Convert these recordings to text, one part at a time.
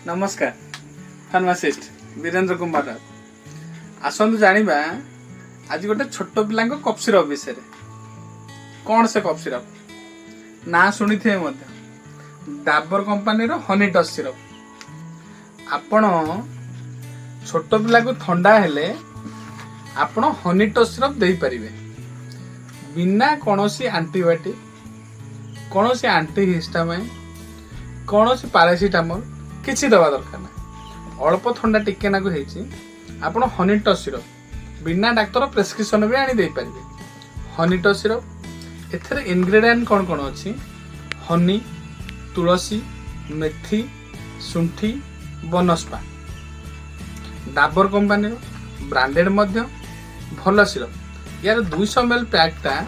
नमस्कार फार्मासिस्ट वीरेंद्र कुमार राव आसतु जानिबा आज गोटे छोट पिला कफ सिरप विषय कौन से कफ सिरप ना शुणी थे Dabur company Honey touch syrup आपण छोट पिला को ठंडा हेले आपण हनी टच सिरप दे पारिबे बिना कौनसी एंटीबायोटिक कौनसी एंटीहिस्टामाइन कौनसी पैरासिटामोल किसी दवा दरकार ना अल्प ठंडा टिके ना आपण हनी टच सिरप बिना डाक्तर प्रेस्क्रिप्शन भी आनी दे पारिबे हनी टच सिरप एथरे इंग्रेडिएंट कौन कौन अच्छी हनी तुलसी मेथी शुंठी बनस्पा डाबर कंपनी ब्रांडेड मध्य भल सिरप यार 200 ml पैकटा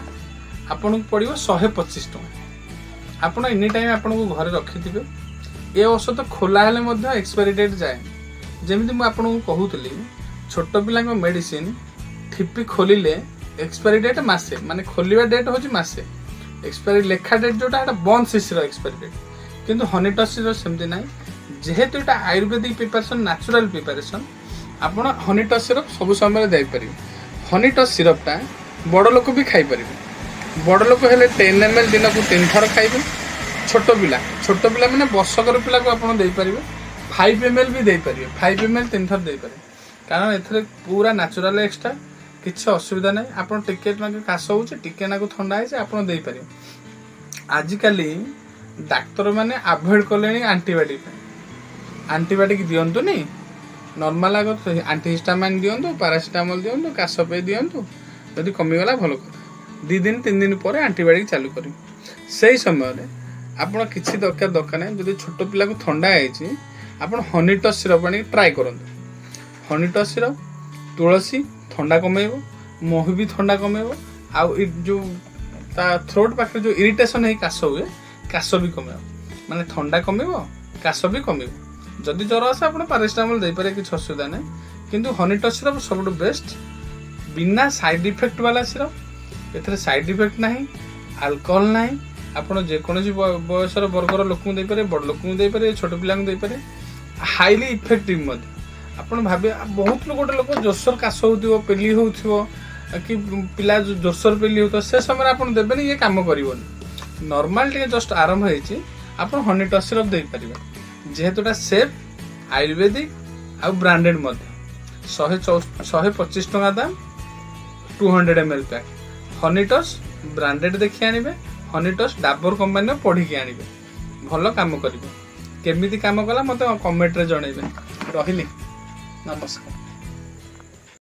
आपन को पड़ो 125 टका आपन एनी टाइम आपन को घर रखिथिबे ए औषध खोला हेले मध्य एक्सपायरी डेट जाए जेमिति मु आपन को कहूतली छोट पिला मेडिसिन ठिपी खोलिले एक्सपायरी डेट मासे माने खोलिबा डेट होची मासे एक्सपायरी लेखा डेट जोटा एटा बंद सीसी रो एक्सपायरी डेट किंतु हनी टच रो सेमति नै जेहेतु एटा आयुर्वेदिक प्रिपरेशन नेचुरल प्रिपरेशन आपण हनी टच सिरप सब समय दे पारिबे हनी टच सिरपटा बड़ लोक भी खाई पारिबे बड़ लोक हेले 10 ml दिन को 3 थर खाइबे छोट पिला माने वर्षकर पिला को आपण दे पारिबे 5 ml भी दे पारिबे 5 ml 3 थर दे पारिबे कारण एथरे पूरा नेचुरल एक्सट्रा किछि असुविधा नै आपण टिकेट ना कास होउचे टिके ना को ठंडा है आपण दे पारिबे आज काली डॉक्टर माने अवॉइड करलेनी एंटीबायोटिक दियंतु नहीं नॉर्मल आग एंटीहिस्टामाइन दियंतु पैरासिटामोल दियंतु कास पे दियंतु यदि कमी गला भलो कर 2 दिन 3 दिन पर एंटीबायोटिक चालू करी सही समय रे आपण किछि दरकार नै जदि छोट पिला को ठंडा है आपण हनी टच सिरप आनी ट्राई करंतु हनी टच सिरप तुलसी ठंडा कमेबो मही भी ठंडा कमेबो आउ जो ता थ्रोट पाखे जो इरिटेशन है काश हुए काश भी कमेबो माने ठंडा कमेबो काश भी कमेबो जदि ज्वर आसे आपण पैरासिटामोल दे पारे किछ असुविधा नै किंतु हनी टच सिरप सबटु बेस्ट बिना साइड इफेक्ट वाला सिरप एथरे साइड इफेक्ट नाही अल्कोहल नाही आपण जे कोनोसी बयसर वर्गर लोक दे पारे बड़ लोक दे पारे छोट पिला दे पारे हाईली इफेक्टिव मत आपण भाबे बहुत गोटे लोक जोरसोर काश होउथिबो पेली होउथिबो कि पिला जोरसोर पेली होतो से समय आपण देबेनी ये काम करिवोनी नॉर्मल टे जस्ट आरंभ हेछि आपण हनी टच सिरप दे पारिबे जेहेतुटा सेफ आयुर्वेदिक आ ब्रांडेड मध्य 125 टका दाम 200 ml pack Honey touch branded देखि आनिबे हनी टच डाबर कंपनी पढ़ी के आनिबे भल काम करिबे केमिति काम कला मते कमेंट रे जणैबे रहिली नमस्कार।